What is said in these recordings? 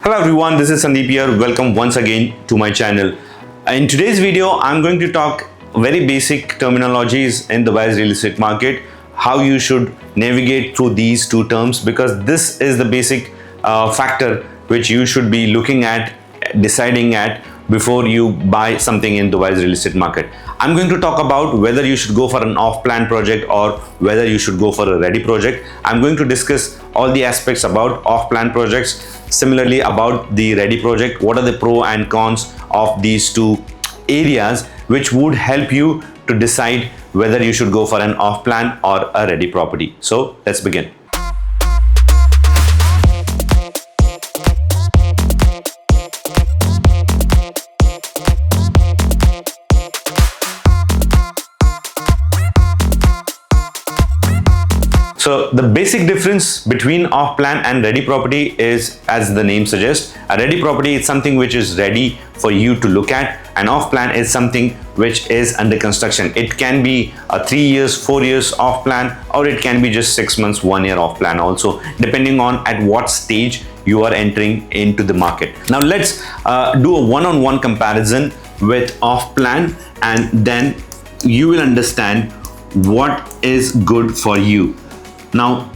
Hello everyone, this is Sandeep here. Welcome once again to my channel. In today's video, I'm going to talk very basic terminologies in Dubai's real estate market, how you should navigate through these two terms, because this is the basic factor which you should be looking at, deciding at before you buy something in Dubai's real estate market. I'm going to talk about whether you should go for an off-plan project or whether you should go for a ready project. I'm going to discuss all the aspects about off-plan projects, similarly about the ready project, what are the pros and cons of these two areas, which would help you to decide whether you should go for an off-plan or a ready property. So let's begin. So the basic difference between off-plan and ready property is, as the name suggests, a ready property is something which is ready for you to look at. An off-plan is something which is under construction. It can be a 3 years, 4 years off-plan, or it can be just 6 months, 1 year off-plan also, depending on at what stage you are entering into the market. Now let's do a one-on-one comparison with off-plan, and then you will understand what is good for you. Now,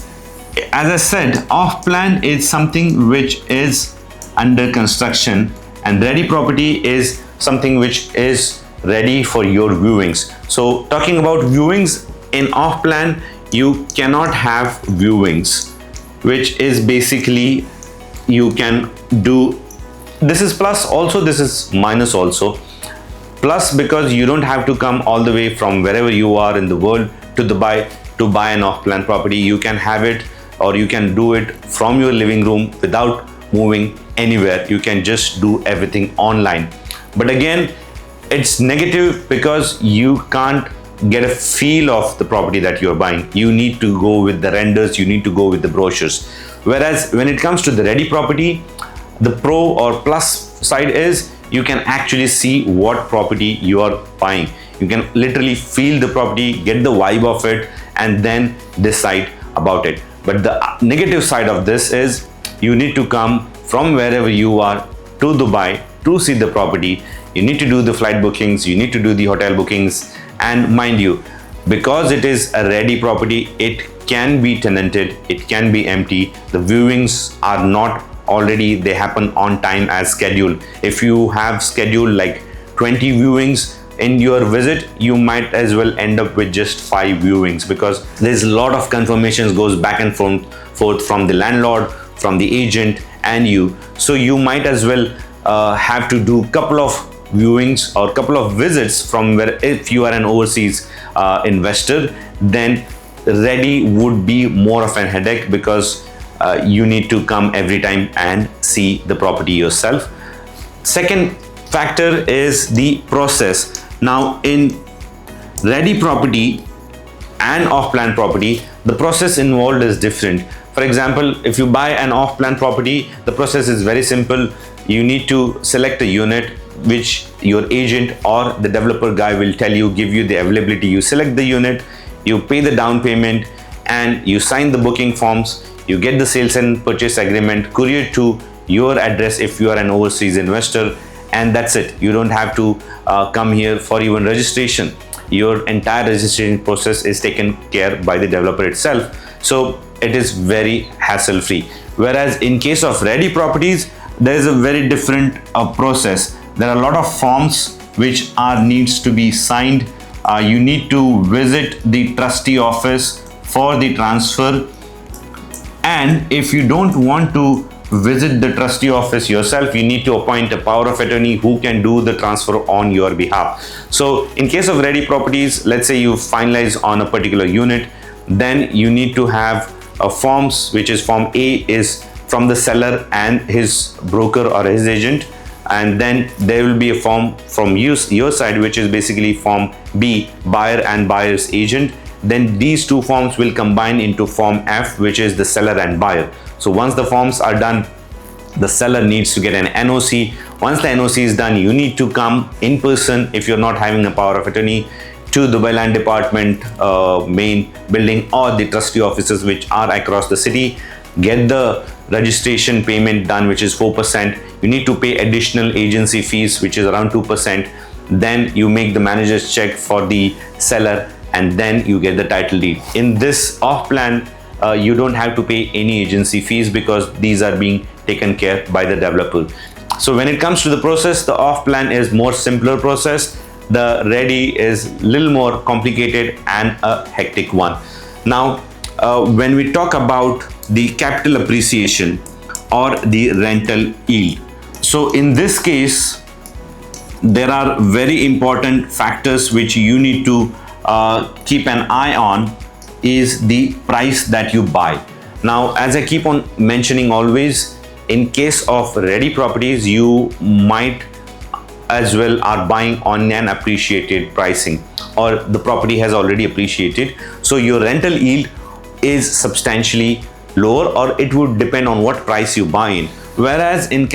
as I said, off-plan is something which is under construction, and ready property is something which is ready for your viewings. So talking about viewings, in off-plan you cannot have viewings, which is basically you can do, this is plus also, this is minus also. Plus because you don't have to come all the way from wherever you are in the world to Dubai to buy an off-plan property. You can have it, or you can do it from your living room without moving anywhere. You can just do everything online. But again, it's negative because you can't get a feel of the property that you're buying. You need to go with the renders, you need to go with the brochures. Whereas when it comes to the ready property, the pro or plus side is you can actually see what property you are buying. You can literally feel the property, get the vibe of it, and then decide about it. But the negative side of this is you need to come from wherever you are to Dubai to see the property. You need to do the flight bookings, you need to do the hotel bookings, and mind you, because it is a ready property, it can be tenanted, it can be empty. The viewings are not already, they happen on time as scheduled. If you have scheduled like 20 viewings in your visit, you might as well end up with just 5 viewings, because there's a lot of confirmations goes back and forth from the landlord, from the agent, and you. So you might as well have to do couple of viewings or couple of visits from where, if you are an overseas investor, then ready would be more of an headache, because you need to come every time and see the property yourself. Second factor is the process. Now in ready property and off-plan property, the process involved is different. For example, if you buy an off-plan property, the process is very simple. You need to select a unit which your agent or the developer guy will tell you, give you the availability. You select the unit, you pay the down payment, and you sign the booking forms. You get the sales and purchase agreement couriered to your address if you are an overseas investor, and that's it. You don't have to come here for even registration. Your entire registration process is taken care by the developer itself. So it is very hassle free. Whereas in case of ready properties, there is a very different process. There are a lot of forms which needs to be signed. You need to visit the trustee office for the transfer. And if you don't want to visit the trustee office yourself, you need to appoint a power of attorney who can do the transfer on your behalf. So in case of ready properties, let's say you finalize on a particular unit, then you need to have a forms, which is form A is from the seller and his broker or his agent, and then there will be a form from your side, which is basically form B, buyer and buyer's agent. Then these two forms will combine into form F, which is the seller and buyer. So once the forms are done, the seller needs to get an NOC. Once the NOC is done, you need to come in person, if you're not having a power of attorney, to Dubai Land Department main building or the trustee offices which are across the city. Get the registration payment done, which is 4%. You need to pay additional agency fees, which is around 2%. Then you make the manager's check for the seller, and then you get the title deed. In this off plan, you don't have to pay any agency fees because these are being taken care by the developer. So when it comes to the process, the off plan is more simpler process. The ready is little more complicated and a hectic one. Now, when we talk about the capital appreciation or the rental yield, so in this case, there are very important factors which you need to keep an eye on is the price that you buy. Now, as I keep on mentioning always, in case of ready properties, you might as well are buying on an appreciated pricing, or the property has already appreciated. So your rental yield is substantially lower, or it would depend on what price you buy in. Whereas in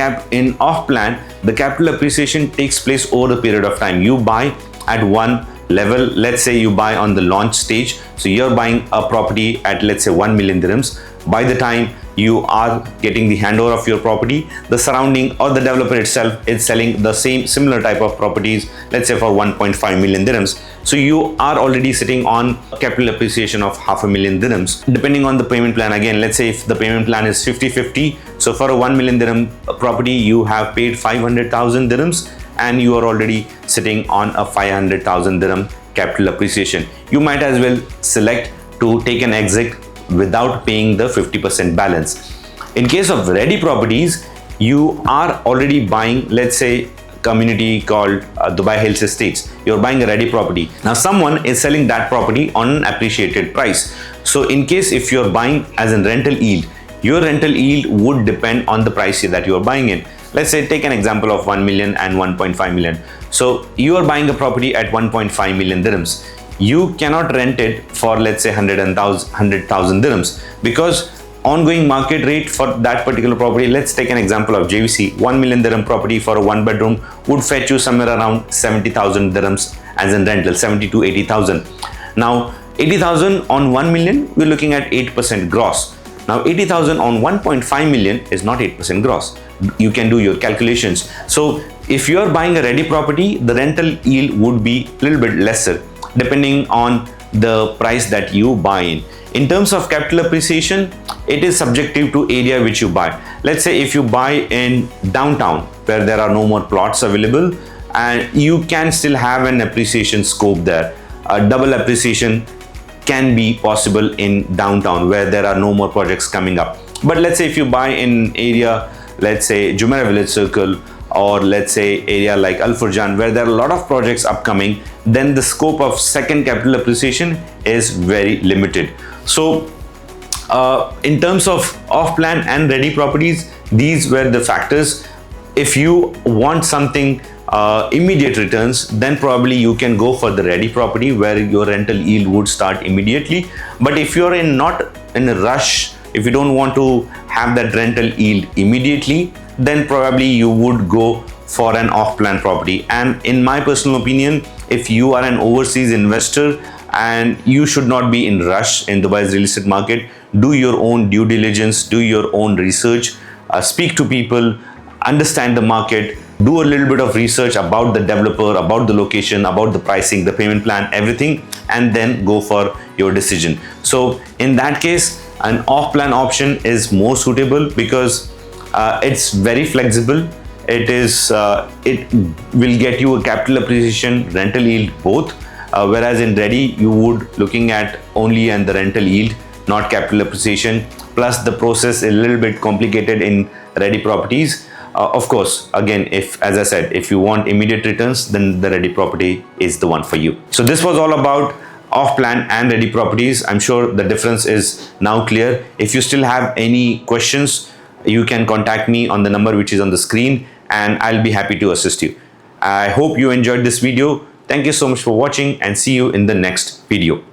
off plan, the capital appreciation takes place over a period of time. You buy at one level. Let's say you buy on the launch stage, so you're buying a property at, let's say, 1 million dirhams. By the time you are getting the handover of your property, the surrounding or the developer itself is selling the similar type of properties, let's say for 1.5 million dirhams. So you are already sitting on capital appreciation of 500,000 dirhams. Depending on the payment plan, again, let's say if the payment plan is 50-50, so for a 1 million dirham property, you have paid 500,000 dirhams and you are already sitting on a 500,000 dirham capital appreciation. You might as well select to take an exit without paying the 50% balance. In case of ready properties, you are already buying, let's say, community called Dubai Hills Estates. You're buying a ready property. Now someone is selling that property on an appreciated price. So in case if you're buying as a rental yield, your rental yield would depend on the price that you are buying in. Let's say take an example of 1 million and 1.5 million. So you are buying a property at 1.5 million dirhams. You cannot rent it for, let's say, 100,000 dirhams, because ongoing market rate for that particular property, let's take an example of JVC, 1 million dirham property for a 1-bedroom would fetch you somewhere around 70,000 dirhams as in rental, 70 to 80,000. Now 80,000 on 1 million, we're looking at 8% gross. Now 80,000 on 1.5 million is not 8% gross. You can do your calculations. So if you are buying a ready property, the rental yield would be a little bit lesser depending on the price that you buy in. In terms of capital appreciation, it is subjective to area which you buy. Let's say if you buy in downtown where there are no more plots available, and you can still have an appreciation scope there. A double appreciation can be possible in downtown where there are no more projects coming up. But let's say if you buy in area, let's say Jumeirah Village Circle, or let's say area like Al Furjan where there are a lot of projects upcoming, then the scope of second capital appreciation is very limited. So in terms of off plan and ready properties, these were the factors. If you want something immediate returns, then probably you can go for the ready property where your rental yield would start immediately. But if you're not in a rush, if you don't want to have that rental yield immediately, then probably you would go for an off-plan property. And in my personal opinion, if you are an overseas investor and you should not be in rush in Dubai's real estate market, do your own due diligence, do your own research, speak to people, understand the market, do a little bit of research about the developer, about the location, about the pricing, the payment plan, everything, and then go for your decision. So in that case, an off-plan option is more suitable because it's very flexible. It will get you a capital appreciation, rental yield both, whereas in ready you would looking at only and the rental yield, not capital appreciation. Plus the process is a little bit complicated in ready properties. Of course, again, as I said, if you want immediate returns, then the ready property is the one for you. So this was all about off-plan and ready properties. I'm sure the difference is now clear. If you still have any questions, you can contact me on the number which is on the screen and I'll be happy to assist you. I hope you enjoyed this video. Thank you so much for watching and see you in the next video.